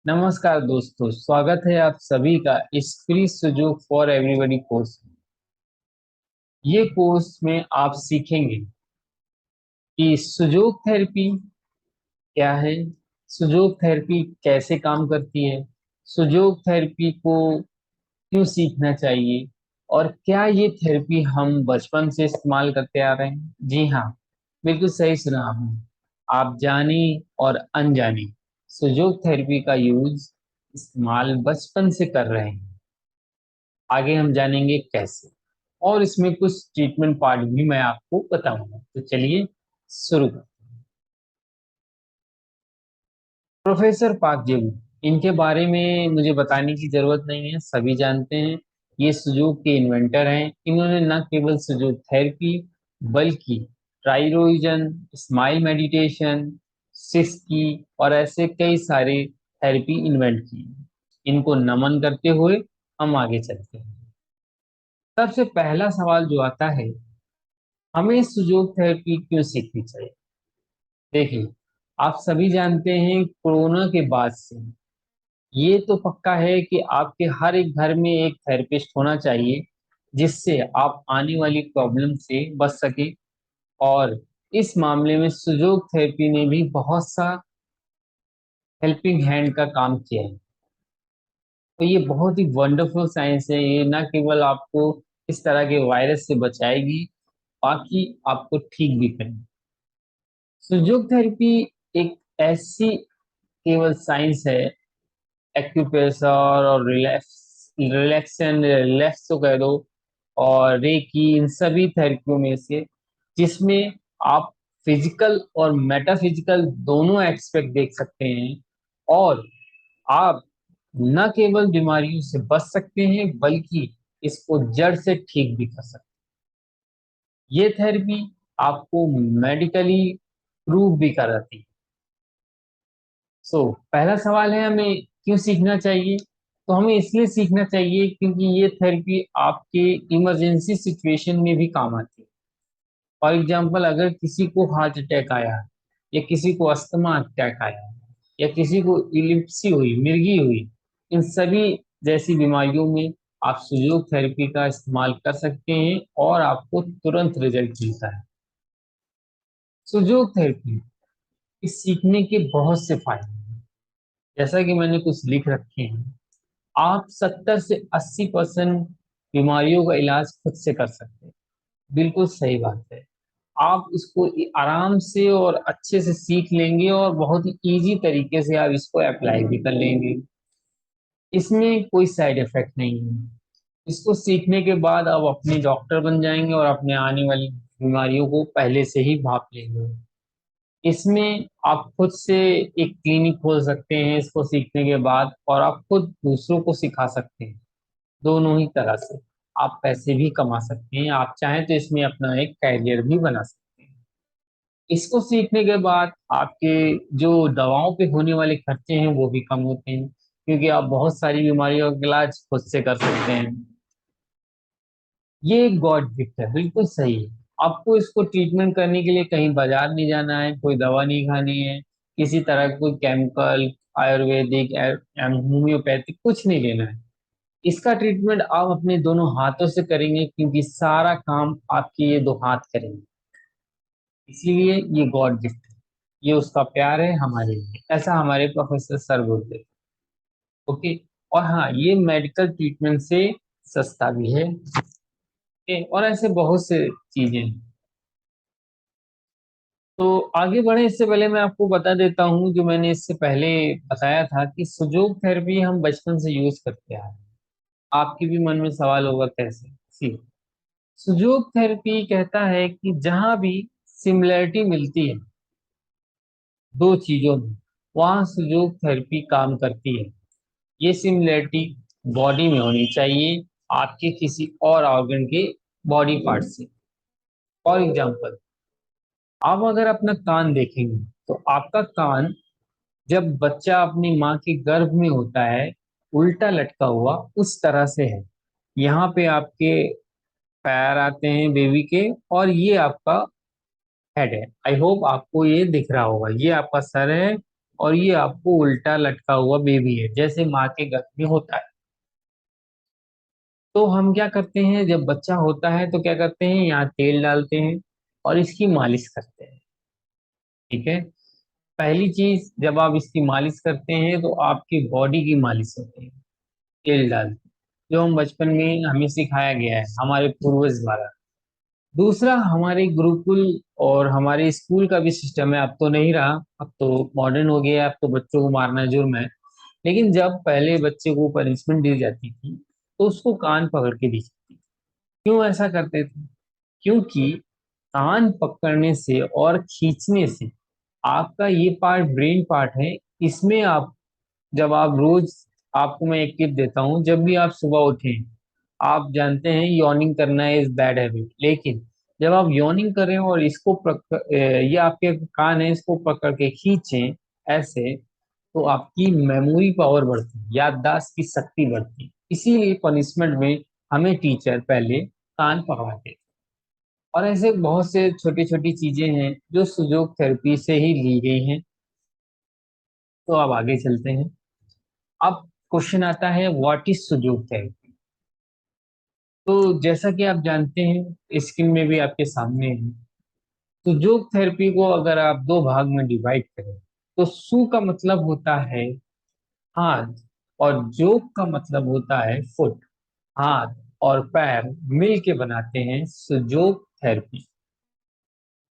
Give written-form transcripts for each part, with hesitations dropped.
नमस्कार दोस्तों, स्वागत है आप सभी का इस फ्री सुजोग फॉर एवरीबॉडी कोर्स में। ये कोर्स में आप सीखेंगे कि सुजोग थेरेपी क्या है, सुजोग थेरेपी कैसे काम करती है, सुजोग थेरेपी को क्यों सीखना चाहिए और क्या ये थेरेपी हम बचपन से इस्तेमाल करते आ रहे हैं। जी हाँ, बिल्कुल सही सुना आपने। आप जाने और अनजाने सुजोग थेरेपी का यूज इस्तेमाल बचपन से कर रहे हैं। आगे हम जानेंगे कैसे, और इसमें कुछ ट्रीटमेंट पार्ट भी मैं आपको बताऊंगा। तो चलिए शुरू करते हैं। प्रोफेसर पाक जेबू, इनके बारे में मुझे बताने की जरूरत नहीं है, सभी जानते हैं। ये सुजोग के इन्वेंटर हैं। इन्होंने न केवल सुजोग थेरेपी बल्कि ट्राइरोइजन, स्माइल मेडिटेशन, सिस्की और ऐसे कई सारे थेरेपी इन्वेंट किए। इनको नमन करते हुए हम आगे चलते हैं। सबसे पहला सवाल जो आता है, हमें सुजोग थेरेपी क्यों सीखनी चाहिए। देखिए, आप सभी जानते हैं कोरोना के बाद से ये तो पक्का है कि आपके हर एक घर में एक थेरेपिस्ट होना चाहिए, जिससे आप आने वाली प्रॉब्लम से बच सके। और इस मामले में सुजोग थेरेपी ने भी बहुत सा हेल्पिंग हैंड का काम किया है। तो ये बहुत ही वंडरफुल साइंस है। ये ना केवल आपको इस तरह के वायरस से बचाएगी, बाकी आपको ठीक भी करेगी। सुजोग थेरेपी एक ऐसी केवल साइंस है, एक्यूप्रेशर और रिलैक्सन, रिलैक्स तो कह दो, और रेकी, इन सभी थेरेपियों में से जिसमें आप फिजिकल और मेटाफिजिकल दोनों एस्पेक्ट देख सकते हैं। और आप न केवल बीमारियों से बच सकते हैं बल्कि इसको जड़ से ठीक भी कर सकते हैं। ये थेरेपी आपको मेडिकली प्रूव भी कराती है। पहला सवाल है, हमें क्यों सीखना चाहिए। तो हमें इसलिए सीखना चाहिए क्योंकि ये थेरेपी आपके इमरजेंसी सिचुएशन में भी काम आती है। फॉर एग्जाम्पल, अगर किसी को हार्ट अटैक आया, या किसी को अस्थमा अटैक आया, या किसी को इलिप्सी हुई, मिर्गी हुई, इन सभी जैसी बीमारियों में आप सुजोग थेरेपी का इस्तेमाल कर सकते हैं और आपको तुरंत रिजल्ट मिलता है। सुजोग थेरेपी इस सीखने के बहुत से फायदे हैं। जैसा कि मैंने कुछ लिख रखे हैं, आप 70 से 80% बीमारियों का इलाज खुद से कर सकते हैं। बिल्कुल सही बात है। आप इसको आराम से और अच्छे से सीख लेंगे और बहुत ही इजी तरीके से आप इसको अप्लाई भी कर लेंगे। इसमें कोई साइड इफेक्ट नहीं है। इसको सीखने के बाद आप अपने डॉक्टर बन जाएंगे और अपने आने वाली बीमारियों को पहले से ही भाप लेंगे। इसमें आप खुद से एक क्लिनिक खोल सकते हैं इसको सीखने के बाद, और आप खुद दूसरों को सिखा सकते हैं। दोनों ही तरह से आप पैसे भी कमा सकते हैं। आप चाहें तो इसमें अपना एक कैरियर भी बना सकते हैं। इसको सीखने के बाद आपके जो दवाओं पे होने वाले खर्चे हैं वो भी कम होते हैं, क्योंकि आप बहुत सारी बीमारियों का इलाज खुद से कर सकते हैं। ये एक गॉड गिफ्ट है, बिल्कुल सही है। आपको इसको ट्रीटमेंट करने के लिए कहीं बाजार नहीं जाना है, कोई दवा नहीं खानी है, किसी तरह का कोई केमिकल, आयुर्वेदिक, होम्योपैथिक कुछ नहीं लेना है। इसका ट्रीटमेंट आप अपने दोनों हाथों से करेंगे, क्योंकि सारा काम आपके ये दो हाथ करेंगे। इसीलिए ये गॉड गिफ्ट है। ये उसका प्यार है हमारे लिए, ऐसा हमारे प्रोफेसर सर बोलते थे। ओके। और हाँ, ये मेडिकल ट्रीटमेंट से सस्ता भी है। ओके, और ऐसे बहुत से चीजें हैं। तो आगे बढ़े इससे पहले मैं आपको बता देता हूँ, जो मैंने इससे पहले बताया था कि सुजोग थेरेपी हम बचपन से यूज करते आ रहे हैं। आपके भी मन में सवाल होगा कैसे। सी, सुजोग थेरेपी कहता है कि जहां भी सिमिलरिटी मिलती है दो चीजों में, वहां सुजोग थेरेपी काम करती है। ये सिमिलरिटी बॉडी में होनी चाहिए, आपके किसी और ऑर्गन के बॉडी पार्ट से। फॉर एग्जाम्पल, आप अगर अपना कान देखेंगे तो आपका कान जब बच्चा अपनी माँ के गर्भ में होता है, उल्टा लटका हुआ उस तरह से है। यहाँ पे आपके पैर आते हैं बेबी के, और ये आपका हेड है। आई होप आपको ये दिख रहा होगा, ये आपका सर है और ये आपको उल्टा लटका हुआ बेबी है, जैसे माँ के गर्भ में होता है। तो हम क्या करते हैं, जब बच्चा होता है तो क्या करते हैं, यहाँ तेल डालते हैं और इसकी मालिश करते हैं। ठीक है। पहली चीज, जब आप इसकी मालिश करते हैं तो आपकी बॉडी की मालिश होती है तेल डाल के, जो हम बचपन में हमें सिखाया गया है हमारे पूर्वज द्वारा। दूसरा, हमारे गुरुकुल और हमारे स्कूल का भी सिस्टम है, अब तो नहीं रहा, अब तो मॉडर्न हो गया है, अब तो बच्चों को मारना जुर्म है। लेकिन जब पहले बच्चे को पनिशमेंट दी जाती थी तो उसको कान पकड़ के दी जाती थी। क्यों ऐसा करते थे? क्योंकि कान पकड़ने से और खींचने से आपका ये पार्ट ब्रेन पार्ट है, इसमें आप, जब आप रोज, आपको मैं एक टिप देता हूँ, जब भी आप सुबह उठें, आप जानते हैं यॉर्निंग करना इज बैड हैबिट, लेकिन जब आप यॉर्निंग करें और ये आपके कान है, इसको पकड़ के खींचें ऐसे, तो आपकी मेमोरी पावर बढ़ती है, याददाश्त की शक्ति बढ़ती है। इसीलिए पनिशमेंट में हमें टीचर पहले कान पकड़ाते थे। और ऐसे बहुत से छोटी छोटी चीजें हैं जो सुजोग थेरेपी से ही ली गई हैं। तो अब आगे चलते हैं। अब क्वेश्चन आता है, व्हाट इज सुजोग थेरेपी? तो जैसा कि आप जानते हैं, स्क्रीन में भी आपके सामने है, सुजोग थेरेपी को अगर आप दो भाग में डिवाइड करें, तो सु का मतलब होता है हाथ, और जोग का मतलब होता है फुट। हाथ और पैर मिल के बनाते हैं सुजोग थेरेपी।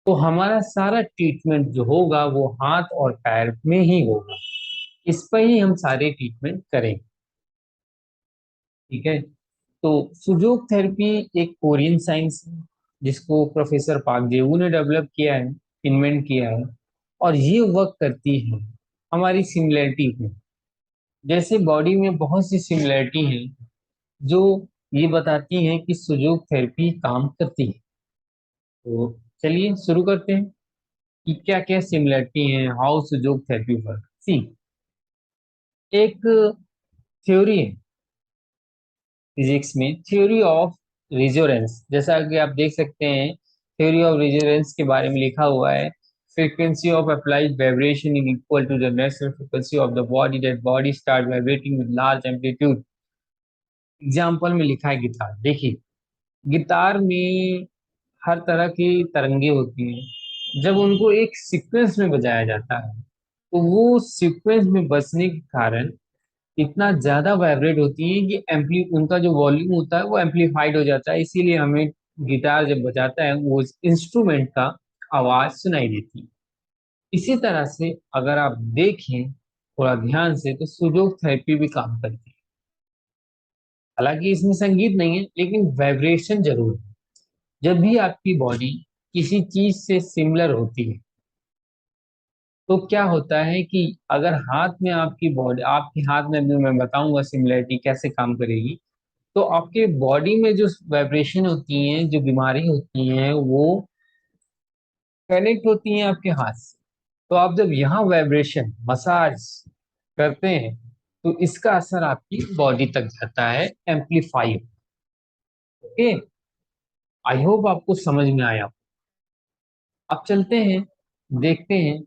तो हमारा सारा ट्रीटमेंट जो होगा वो हाथ और पैर में ही होगा, इस पर ही हम सारे ट्रीटमेंट करेंगे। ठीक है। तो सुजोग थेरेपी एक कोरियन साइंस है, जिसको प्रोफेसर पाक जेवू ने डेवलप किया है, इन्वेंट किया है। और ये वर्क करती है हमारी सिमिलरिटी पे। जैसे बॉडी में बहुत सी सिमिलरिटी हैं जो ये बताती हैं कि सुजोग थेरेपी काम करती है। तो चलिए शुरू करते हैं कि क्या क्या सिमिलरिटी हैं, हाउ सुजोग थेरेपी वर्क। सी, एक थ्योरी है फिजिक्स में, थ्योरी ऑफ रेजोनेंस, जैसा कि आप देख सकते हैं, थ्योरी ऑफ रेजोनेंस के बारे में लिखा हुआ है, frequency of applied vibration is equal to the natural frequency of the body, that body start vibrating with large amplitude। Example में लिखा है गिटार, देखिए गिटार में हर तरह की तरंगे होती हैं, जब उनको एक सीक्वेंस में बजाया जाता है तो वो सीक्वेंस में बजने के कारण इतना ज्यादा वाइब्रेट होती है कि एम्पली उनका जो वॉल्यूम होता है वो एम्पलीफाइड हो जाता है, इसीलिए हमें गिटार जब बजाता है वो इंस्ट्रूमेंट का आवाज सुनाई देती है। इसी तरह से अगर आप देखें थोड़ा ध्यान से, तो सुजोग थेरेपी भी काम करती है। हालांकि इसमें संगीत नहीं है, लेकिन वाइब्रेशन जरूर है। जब भी आपकी बॉडी किसी चीज से सिमिलर होती है, तो क्या होता है कि अगर हाथ में आपकी बॉडी, आपके हाथ में भी मैं बताऊंगा सिमिलरिटी कैसे काम करेगी, तो आपके बॉडी में जो वाइब्रेशन होती हैं, जो बीमारी होती हैं, वो कनेक्ट होती हैं आपके हाथ से। तो आप जब यहाँ वाइब्रेशन मसाज करते हैं, तो इसका असर आपकी बॉडी तक जाता है, एम्पलीफाई। ओके, आई होप आपको समझ में आया। अब चलते हैं, देखते हैं।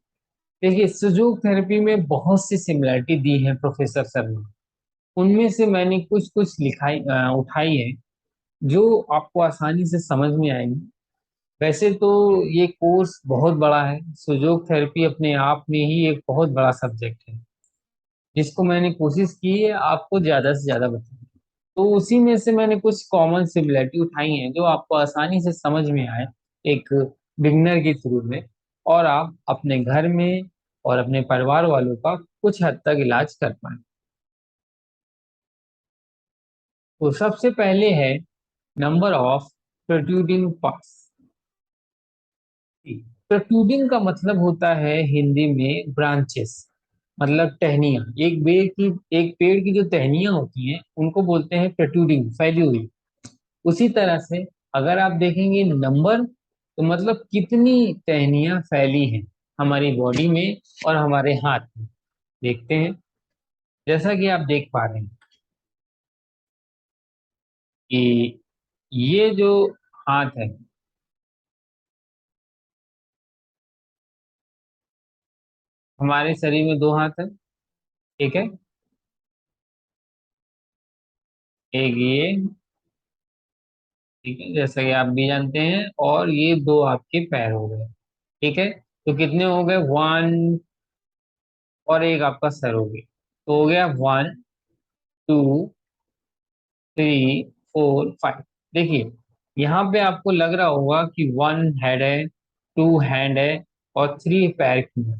देखिए सुजोग थेरेपी में बहुत सी सिमिलरिटी दी है प्रोफेसर सर ने, उनमें से मैंने कुछ कुछ उठाई है जो आपको आसानी से समझ में आएंगी। वैसे तो ये कोर्स बहुत बड़ा है, सुजोग थेरेपी अपने आप में ही एक बहुत बड़ा सब्जेक्ट है, जिसको मैंने कोशिश की है आपको ज्यादा से ज्यादा बताने। तो उसी में से मैंने कुछ कॉमन सिमिलरिटी उठाई हैं जो आपको आसानी से समझ में आए एक बिगनर के थ्रू में, और आप अपने घर में और अपने परिवार वालों का कुछ हद तक इलाज कर पाए। तो सबसे पहले है number of protruding parts. Protruding का मतलब होता है हिंदी में ब्रांचेस, मतलब टहनियां। एक पेड़ की जो टहनियां होती हैं उनको बोलते हैं प्रोट्रूडिंग, फैली हुई। उसी तरह से अगर आप देखेंगे नंबर, तो मतलब कितनी टहनियां फैली हैं हमारी बॉडी में और हमारे हाथ में। देखते हैं, जैसा कि आप देख पा रहे हैं कि ये जो हाथ है, हमारे शरीर में दो हाथ है, ठीक है। एक ये, ठीक है, जैसा कि आप भी जानते हैं, और ये दो आपके पैर हो गए, ठीक है। तो कितने हो गए, वन, और एक आपका सर हो गया, तो हो गया one, two, three, four, five. देखिए, यहाँ पे आपको लग रहा होगा कि वन हेड है, टू हैंड है, और थ्री पैर की है।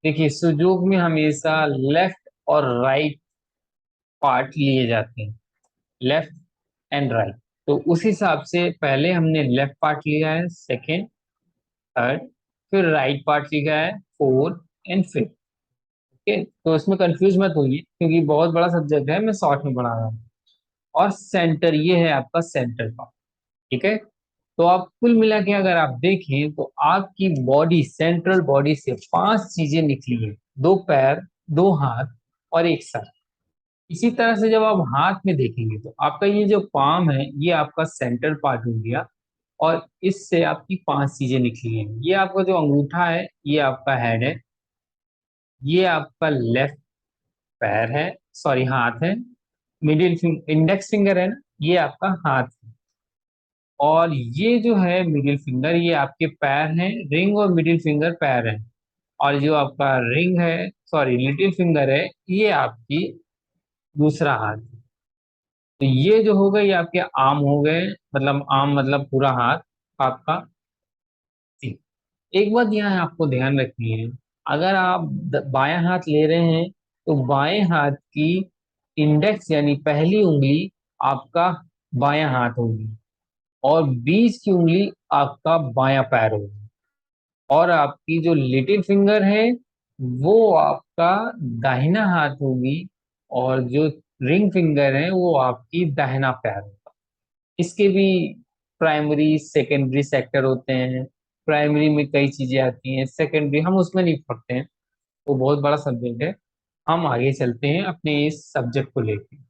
देखिए, सुजोग में हमेशा लेफ्ट और राइट पार्ट लिए जाते हैं, लेफ्ट एंड राइट। तो उस हिसाब से पहले हमने लेफ्ट पार्ट लिया है, सेकेंड, थर्ड, फिर राइट पार्ट लिखा है, फोर्थ एंड फिफ्थ। ओके, तो इसमें कंफ्यूज मत होइए, क्योंकि बहुत बड़ा सब्जेक्ट है, मैं शॉर्ट में पढ़ा रहा हूँ। और सेंटर, ये है आपका सेंटर पार्ट, ठीक है। तो आप कुल मिला के अगर आप देखें तो आपकी बॉडी, सेंट्रल बॉडी से पांच चीजें निकली है, दो पैर, दो हाथ, और एक सर। इसी तरह से जब आप हाथ में देखेंगे तो आपका ये जो पाम है, ये आपका सेंट्रल पार्ट हो गया, और इससे आपकी पांच चीजें निकली हैं। ये आपका जो अंगूठा है, ये आपका हेड है, ये आपका लेफ्ट पैर है, सॉरी हाथ है, मिडिल इंडेक्स फिंगर है ना, ये आपका हाथ है, और ये जो है मिडिल फिंगर, ये आपके पैर हैं, रिंग और मिडिल फिंगर पैर हैं, और जो आपका रिंग है, सॉरी लिटिल फिंगर है, ये आपकी दूसरा हाथ है। तो ये जो हो गए, ये आपके आर्म हो गए, मतलब आर्म मतलब पूरा हाथ आपका। एक बात यहाँ आपको ध्यान रखनी है, अगर आप बायां हाथ ले रहे हैं तो बाएं हाथ की इंडेक्स यानी पहली उंगली आपका बायां हाथ होगी, और बीच की उंगली आपका बायां पैर होगी, और आपकी जो लिटिल फिंगर है वो आपका दाहिना हाथ होगी, और जो रिंग फिंगर है वो आपकी दाहिना पैर होगा। इसके भी प्राइमरी सेकेंडरी सेक्टर होते हैं। प्राइमरी में कई चीजें आती हैं, सेकेंडरी हम उसमें नहीं पढ़ते हैं, वो बहुत बड़ा सब्जेक्ट है। हम आगे चलते हैं अपने इस सब्जेक्ट को लेकर।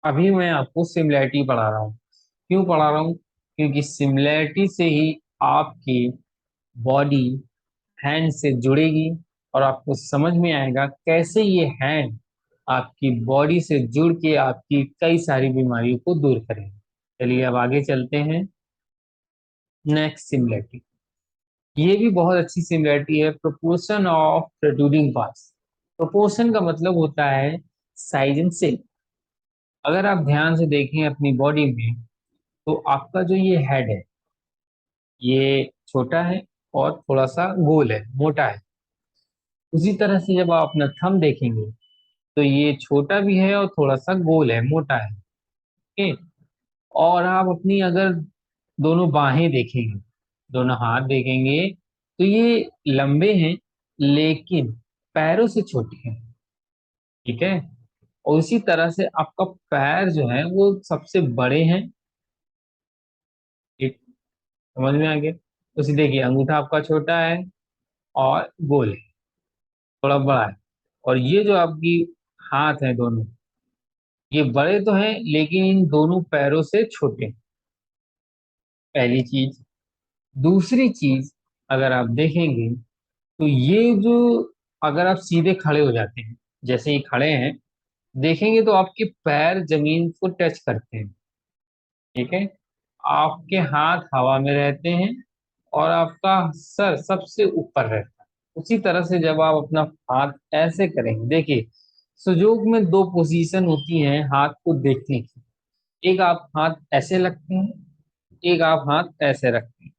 अभी मैं आपको सिमिलैरिटी पढ़ा रहा हूँ। क्यों पढ़ा रहा हूँ? क्योंकि सिमिलैरिटी से ही आपकी बॉडी हैंड से जुड़ेगी, और आपको समझ में आएगा कैसे ये हैंड आपकी बॉडी से जुड़ के आपकी कई सारी बीमारियों को दूर करेंगे। चलिए अब आगे चलते हैं। नेक्स्ट सिमिलरिटी, ये भी बहुत अच्छी सिमिलरिटी है, proportion of protruding parts. Proportion का मतलब होता है साइज एंड शेप। अगर आप ध्यान से देखें अपनी बॉडी में, तो आपका जो ये हेड है, ये छोटा है और थोड़ा सा गोल है, मोटा है। उसी तरह से जब आप अपना थंब देखेंगे तो ये छोटा भी है और थोड़ा सा गोल है, मोटा है। ओके, और आप अपनी अगर दोनों बाहें देखेंगे, दोनों हाथ देखेंगे, तो ये लंबे हैं लेकिन पैरों से छोटे हैं, ठीक है। और उसी तरह से आपका पैर जो है वो सबसे बड़े हैं, ठीक, समझ में आ गया। उसी देखिए, अंगूठा आपका छोटा है और गोल है, थोड़ा बड़ा है। और ये जो आपकी हाथ है दोनों, ये बड़े तो हैं लेकिन इन दोनों पैरों से छोटे हैं, पहली चीज। दूसरी चीज, अगर आप देखेंगे तो ये जो, अगर आप सीधे खड़े हो जाते हैं, जैसे ही खड़े हैं, देखेंगे तो आपके पैर जमीन को टच करते हैं, ठीक है। आपके हाथ हवा में रहते हैं, और आपका सर सबसे ऊपर रहता है। उसी तरह से जब आप अपना हाथ ऐसे करेंगे, देखिए, सुजोग में दो पोजीशन होती हैं हाथ को देखने की। एक आप हाथ ऐसे रखते हैं, एक आप हाथ ऐसे रखते हैं।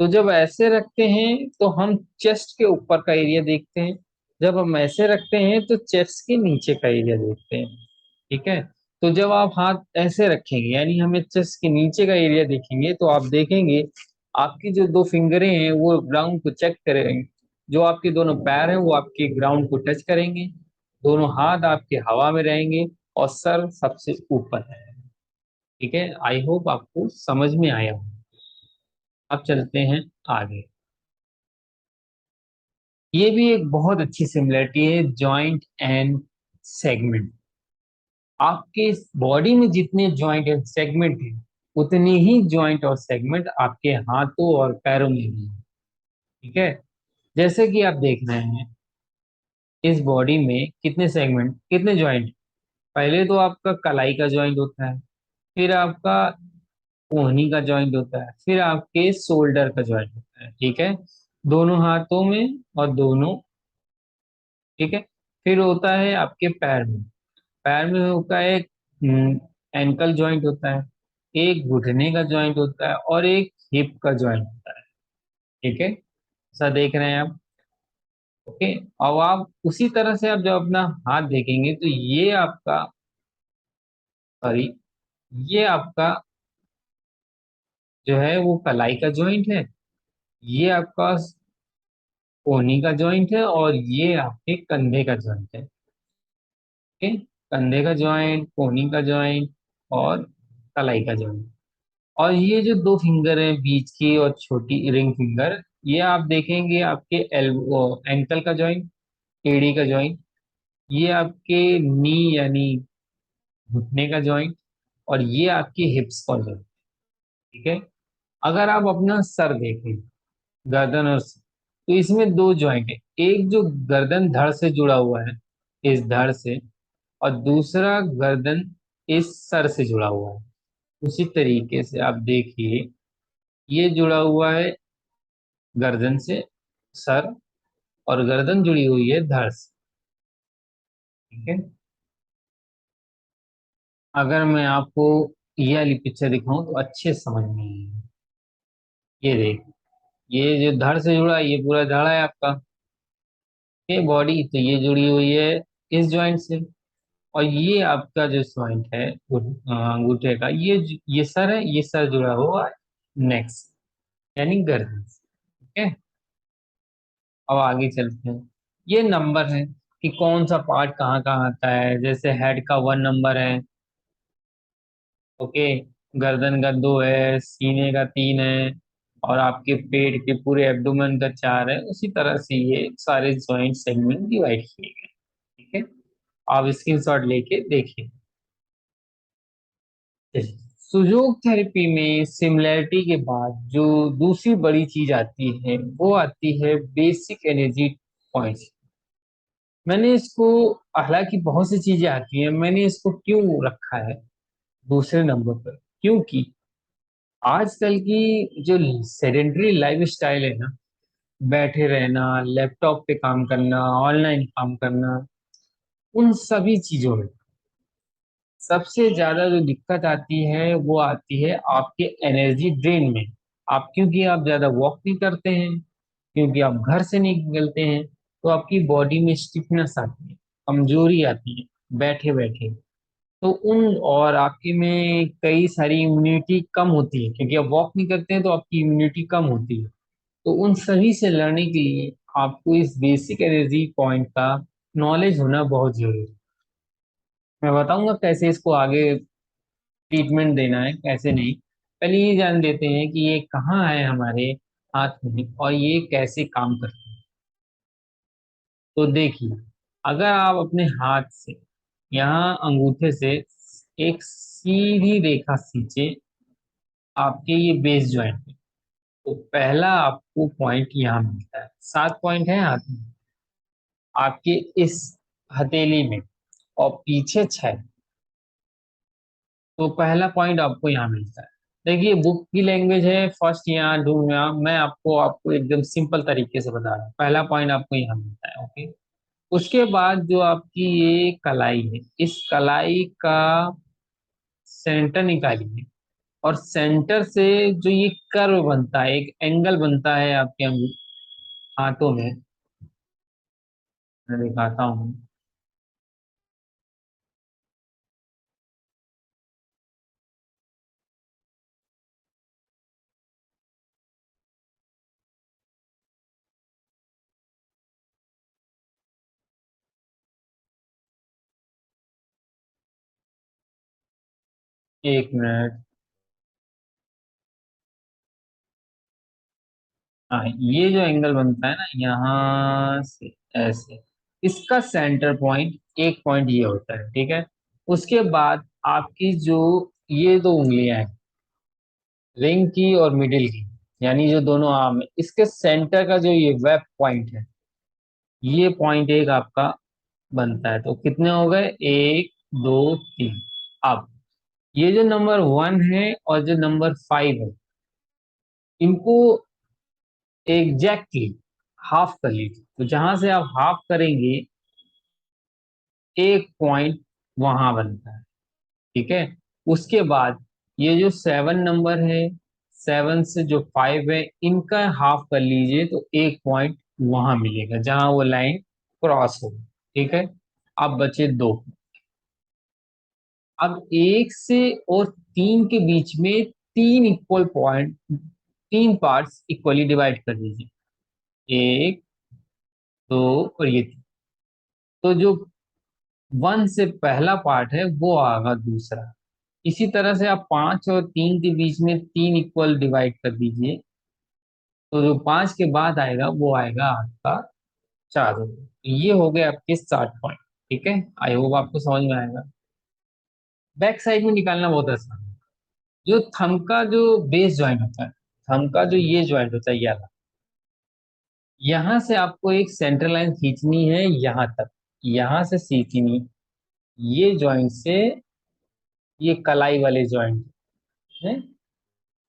तो जब ऐसे रखते हैं तो हम चेस्ट के ऊपर का एरिया देखते हैं, जब हम ऐसे रखते हैं तो चेस्ट के नीचे का एरिया देखते हैं, ठीक है। तो जब आप हाथ ऐसे रखेंगे यानी हमें चेस्ट के नीचे का एरिया देखेंगे, तो आप देखेंगे आपकी जो दो फिंगरें हैं वो ग्राउंड को चेक करेंगे, जो आपके दोनों पैर हैं वो आपके ग्राउंड को टच करेंगे, दोनों हाथ आपके हवा में रहेंगे, और सर सबसे ऊपर है, ठीक है। आई होप आपको समझ में आया हो। अब चलते हैं आगे। ये भी एक बहुत अच्छी सिमिलरिटी है, जॉइंट एंड सेगमेंट। आपके बॉडी में जितने जॉइंट एंड सेगमेंट हैं, उतने ही जॉइंट और सेगमेंट आपके हाथों और पैरों में भी हैं, ठीक है। जैसे कि आप देख रहे हैं, इस बॉडी में कितने सेगमेंट, कितने जॉइंट? पहले तो आपका कलाई का जॉइंट होता है, फिर आपका कोहनी का जॉइंट होता है, फिर आपके शोल्डर का जॉइंट होता है, ठीक है, दोनों हाथों में और दोनों, ठीक है। फिर होता है आपके पैर में, पैर में होता है एक एंकल जॉइंट होता है, एक घुटने का जॉइंट होता है और एक हिप का जॉइंट होता है, ठीक है। ऐसा देख रहे हैं आप? ओके। अब आप उसी तरह से आप जब अपना हाथ देखेंगे तो ये आपका, सॉरी, ये आपका जो है वो कलाई का जॉइंट है, ये आपका कोहनी का जॉइंट है और ये आपके कंधे का जॉइंट है, ठीक है। कंधे का जॉइंट, कोहनी का जॉइंट और कलाई का जॉइंट। और ये जो दो फिंगर हैं बीच की और छोटी रिंग फिंगर, ये आप देखेंगे आपके एल्बो, एंकल का जॉइंट, एड़ी का जॉइंट, ये आपके नी यानी घुटने का जॉइंट, और ये आपकी हिप्स का जॉइंट, ठीक है। अगर आप अपना सर देखें, गर्दन और सर, तो इसमें दो जॉइंट है, एक जो गर्दन धड़ से जुड़ा हुआ है, इस धड़ से, और दूसरा गर्दन इस सर से जुड़ा हुआ है। उसी तरीके से आप देखिए, ये जुड़ा हुआ है गर्दन से सर, और गर्दन जुड़ी हुई है धड़ से, ठीक है। अगर मैं आपको ये वाली पिक्चर दिखाऊं तो अच्छे से समझ में आएगी। ये देख, ये जो धड़ से जुड़ा है, ये पूरा धड़ा है आपका, ये बॉडी, तो ये जुड़ी हुई है इस जॉइंट से, और ये आपका जो जॉइंट है अंगूठे का, ये सर है, ये सर जुड़ा हुआ है नेक्स्ट यानी गर्दन से, ठीक है। अब आगे चलते हैं। ये नंबर है कि कौन सा पार्ट कहाँ कहाँ आता है, जैसे हेड का 1 नंबर है, ओके, गर्दन का 2 है, सीने का 3 है, और आपके पेट के पूरे एब्डोमेन का 4 है। उसी तरह से ये सारे जॉइंट सेगमेंट डिवाइड किए गए, ठीक है। आप स्क्रीनशॉट लेके देखिए। सुजोग थेरेपी में सिमिलैरिटी के बाद जो दूसरी बड़ी चीज आती है वो आती है बेसिक एनर्जी पॉइंट्स। मैंने इसको, हालांकि बहुत सी चीजें आती हैं, मैंने इसको क्यों रखा है दूसरे नंबर पर, क्योंकि आजकल की जो सेडेंटरी लाइफ स्टाइल है ना, बैठे रहना, लैपटॉप पे काम करना, ऑनलाइन काम करना, उन सभी चीजों में सबसे ज्यादा जो दिक्कत आती है वो आती है आपके एनर्जी ड्रेन में। आप, क्योंकि आप ज्यादा वॉक नहीं करते हैं, क्योंकि आप घर से नहीं निकलते हैं, तो आपकी बॉडी में स्टिफनेस आती है, कमजोरी आती है बैठे बैठे। तो उन, और आपके में कई सारी इम्यूनिटी कम होती है, क्योंकि आप वॉक नहीं करते हैं तो आपकी इम्यूनिटी कम होती है। तो उन सभी से लड़ने के लिए आपको इस बेसिक एनर्जी पॉइंट का नॉलेज होना बहुत जरूरी है। मैं बताऊंगा कैसे इसको आगे ट्रीटमेंट देना है, कैसे नहीं। पहले ये जान लेते हैं कि ये कहाँ है हमारे हाथ में और ये कैसे काम करते हैं। तो देखिए, अगर आप अपने हाथ से यहाँ अंगूठे से एक सीधी रेखा खींचे आपके ये बेस ज्वाइंट में, तो पहला आपको पॉइंट यहाँ मिलता है, 7 पॉइंट है हाथ में आपके इस हथेली में, और पीछे 6। तो पहला पॉइंट आपको यहाँ मिलता है। देखिए, बुक की लैंग्वेज है फर्स्ट, यहाँ ढूंढना, मैं आपको आपको एकदम सिंपल तरीके से बता रहा हूँ। पहला पॉइंट आपको यहाँ मिलता है, ओके। उसके बाद जो आपकी ये कलाई है, इस कलाई का सेंटर निकालिए, और सेंटर से जो ये कर्व बनता है, एक एंगल बनता है आपके हाथों में, मैं दिखाता हूँ। एक मिनट। हाँ, ये जो एंगल बनता है ना यहाँ से ऐसे, इसका सेंटर पॉइंट, एक पॉइंट ये होता है, ठीक है। उसके बाद आपकी जो ये दो उंगलियां हैं, रिंग की और मिडिल की, यानी जो दोनों आर्म है, इसके सेंटर का जो ये वेब पॉइंट है, ये पॉइंट एक आपका बनता है। तो कितने हो गए, एक, दो, तीन। अब ये जो नंबर वन है और जो नंबर फाइव है, इनको एग्जैक्टली हाफ कर लीजिए। तो जहां से आप हाफ करेंगे, एक पॉइंट वहां बनता है। ठीक है। उसके बाद ये जो सेवन नंबर है, सेवन से जो फाइव है, इनका हाफ कर लीजिए तो एक पॉइंट वहां मिलेगा जहां वो लाइन क्रॉस हो। ठीक है। अब बचे दो। अब एक से और तीन के बीच में तीन इक्वल पॉइंट, तीन पार्ट्स इक्वली डिवाइड कर दीजिए। एक, दो और ये तीन। तो जो वन से पहला पार्ट है वो आएगा दूसरा। इसी तरह से आप पांच और तीन के बीच में तीन इक्वल डिवाइड कर दीजिए। तो जो पांच के बाद आएगा वो आएगा आपका चार। तो ये हो गए आपके 60 पॉइंट। ठीक है। आई होप आपको समझ में आएगा। बैक साइड में निकालना बहुत आसान है। जो थंब का जो बेस ज्वाइंट होता है, थंब का जो ये ज्वाइंट होता है ये वाला, यहाँ से आपको एक सेंट्रल लाइन खींचनी है यहाँ तक, यहाँ से खींचनी, ये ज्वाइंट से ये कलाई वाले ज्वाइंट है,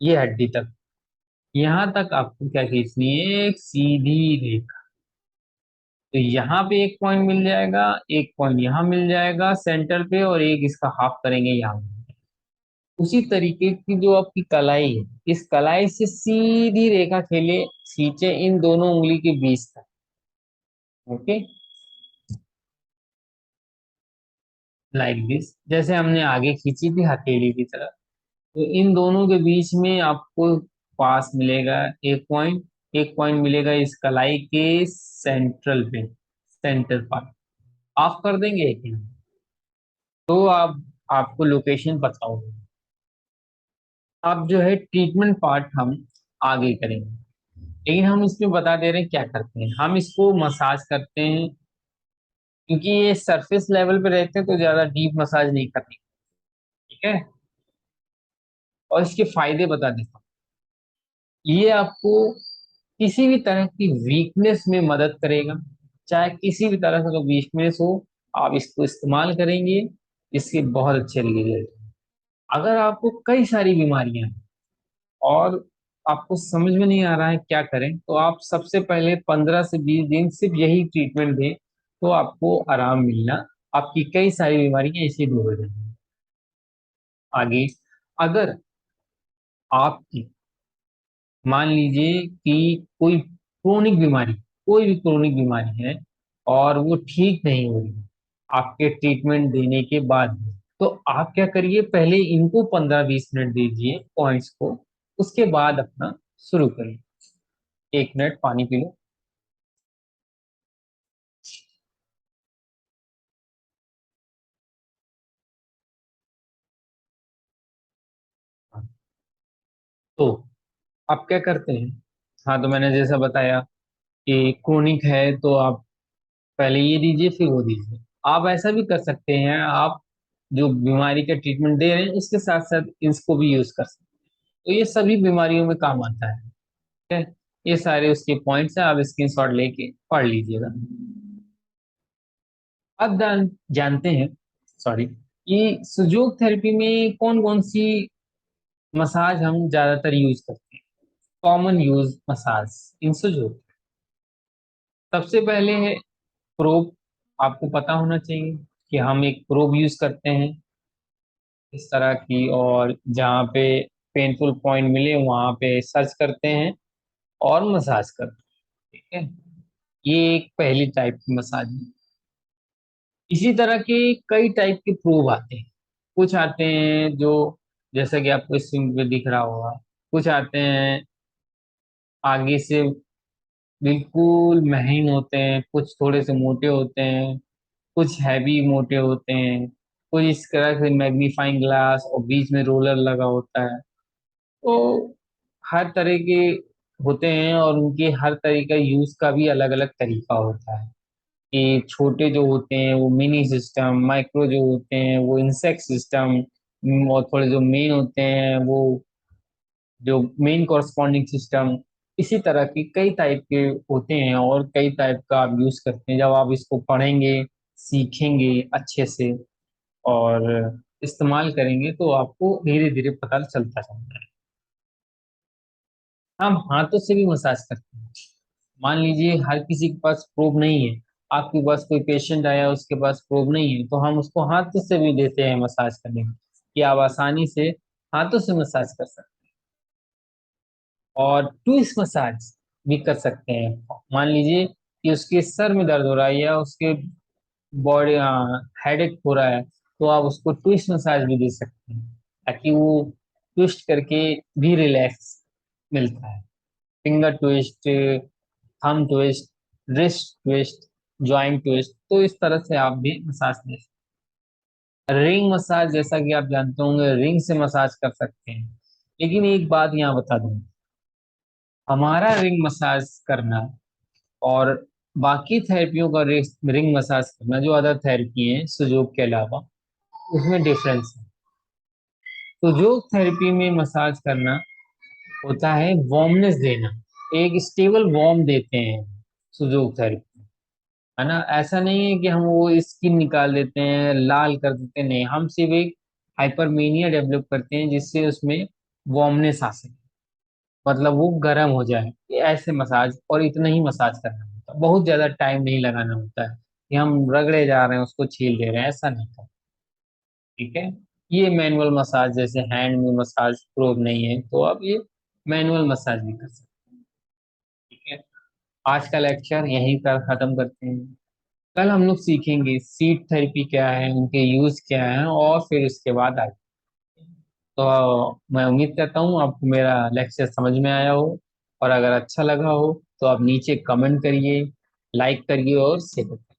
ये हड्डी तक, यहाँ तक आपको क्या खींचनी है, एक सीधी रेखा। तो यहाँ पे एक पॉइंट मिल जाएगा, एक पॉइंट यहाँ मिल जाएगा सेंटर पे, और एक इसका हाफ करेंगे यहाँ। उसी तरीके की जो आपकी कलाई है, इस कलाई से सीधी रेखा खेले, खींचे इन दोनों उंगली के बीच तक। ओके, लाइक दिस, जैसे हमने आगे खींची थी हथेली की तरह। तो इन दोनों के बीच में आपको पास मिलेगा एक पॉइंट। एक पॉइंट मिलेगा इस कलाई के सेंट्रल पे, सेंटर पार्ट। ऑफ कर देंगे एक मिनट, तो आप आपको लोकेशन पता होगी। अब जो है ट्रीटमेंट पार्ट हम आगे करेंगे, लेकिन हम इसमें बता दे रहे हैं क्या करते हैं। हम इसको मसाज करते हैं, क्योंकि ये सरफेस लेवल पे रहते हैं तो ज्यादा डीप मसाज नहीं करनी। ठीक है। और इसके फायदे बता देता हूँ। ये आपको किसी भी तरह की वीकनेस में मदद करेगा। चाहे किसी भी तरह का वीकनेस हो, आप इसको इस्तेमाल करेंगे, इसके बहुत अच्छे रिजल्ट। अगर आपको कई सारी बीमारियां हैं और आपको समझ में नहीं आ रहा है क्या करें, तो आप सबसे पहले 15 से 20 दिन सिर्फ यही ट्रीटमेंट दें, तो आपको आराम मिलना, आपकी कई सारी बीमारियां इसी दूर हो जाएंगी। आगे, अगर आपकी मान लीजिए कि कोई क्रोनिक बीमारी, कोई भी क्रोनिक बीमारी है और वो ठीक नहीं हो रही है आपके ट्रीटमेंट देने के बाद भी, तो आप क्या करिए, पहले इनको 15-20 मिनट दीजिए पॉइंट्स को, उसके बाद अपना शुरू करिए। एक मिनट पानी पी लो। तो आप क्या करते हैं, हाँ तो मैंने जैसा बताया कि क्रोनिक है तो आप पहले ये दीजिए फिर वो दीजिए। आप ऐसा भी कर सकते हैं, आप जो बीमारी का ट्रीटमेंट दे रहे हैं उसके साथ साथ इसको भी यूज कर सकते हैं। तो ये सभी बीमारियों में काम आता है। ठीक है। ये सारे उसके पॉइंट्स हैं, आप स्क्रीनशॉट लेके पढ़ लीजिएगा। अब जानते हैं, सॉरी, कि सुजोग थेरेपी में कौन कौन सी मसाज हम ज्यादातर यूज करते हैं, कॉमन यूज मसाज इन सुजोग। सबसे पहले है प्रोब। आपको पता होना चाहिए कि हम एक प्रोब यूज करते हैं इस तरह की, और जहाँ पे पेनफुल पॉइंट मिले वहां पे सर्च करते हैं और मसाज करते हैं। ठीक है। ये एक पहली टाइप की मसाज है। इसी तरह के कई टाइप के प्रोब आते हैं। कुछ आते हैं जो, जैसा कि आपको स्क्रीन पे दिख रहा होगा, कुछ आते हैं आगे से बिल्कुल महीन होते हैं, कुछ थोड़े से मोटे होते हैं, कुछ हैवी मोटे होते हैं, कुछ इस तरह से मैग्नीफाइंग ग्लास और बीच में रोलर लगा होता है। तो हर तरह के होते हैं, और उनके हर तरह का यूज का भी अलग अलग तरीका होता है। कि छोटे जो होते हैं वो मिनी सिस्टम, माइक्रो जो होते हैं वो इंसेक्ट सिस्टम, और थोड़े जो मेन होते हैं वो जो मेन कॉरस्पॉन्डिंग सिस्टम। इसी तरह के कई टाइप के होते हैं और कई टाइप का आप यूज करते हैं। जब आप इसको पढ़ेंगे, सीखेंगे अच्छे से और इस्तेमाल करेंगे तो आपको धीरे धीरे पता चलता जाएगा। हम हाथों से भी मसाज करते हैं। मान लीजिए हर किसी के पास प्रोब नहीं है, आपके पास कोई पेशेंट आया उसके पास प्रोब नहीं है, तो हम उसको हाथ से भी देते हैं मसाज करने में, कि आप आसानी से हाथों से मसाज कर सकते हैं। और ट्विस्ट मसाज भी कर सकते हैं। मान लीजिए कि उसके सर में दर्द हो रहा है या उसके बॉडी हेडेक हो रहा है, तो आप उसको ट्विस्ट मसाज भी दे सकते हैं, ताकि वो ट्विस्ट करके भी रिलैक्स मिलता है। Finger twist, thumb twist, wrist twist, joint twist, तो इस तरह से आप भी मसाज दे सकते हैं। रिंग मसाज, जैसा कि आप जानते होंगे, रिंग से मसाज कर सकते हैं। लेकिन एक बात यहाँ बता दूं, हमारा रिंग मसाज करना और बाकी थेरेपियों का रिंग मसाज करना, जो अदर थेरेपी है सुजोग के अलावा, उसमें डिफरेंस है। सुजोग थेरेपी में मसाज करना होता है वार्मनेस देना, एक स्टेबल वार्म देते हैं सुजोग थेरेपी, है ना। ऐसा नहीं है कि हम वो स्किन निकाल देते हैं, लाल कर देते हैं, नहीं, हम सिर्फ एक हाइपरमीनिया डेवलप करते हैं जिससे उसमें वार्मनेस आ सके, मतलब वो गर्म हो जाए। ये ऐसे मसाज, और इतना ही मसाज करना होता है, बहुत ज्यादा टाइम नहीं लगाना होता है कि हम रगड़े जा रहे हैं उसको छील दे रहे हैं, ऐसा नहीं था। ठीक है। ये मैनुअल मसाज, जैसे हैंड में मसाज प्रोब नहीं है, तो अब ये मैनुअल मसाज भी कर सकते हैं। ठीक है। आज का लेक्चर यहीं पर खत्म करते हैं। कल हम लोग सीखेंगे सीट थेरेपी क्या है, उनके यूज क्या है, और फिर इसके बाद आगे। तो मैं उम्मीद करता हूँ आपको मेरा लेक्चर समझ में आया हो, और अगर अच्छा लगा हो तो आप नीचे कमेंट करिए, लाइक करिए और शेयर करिए।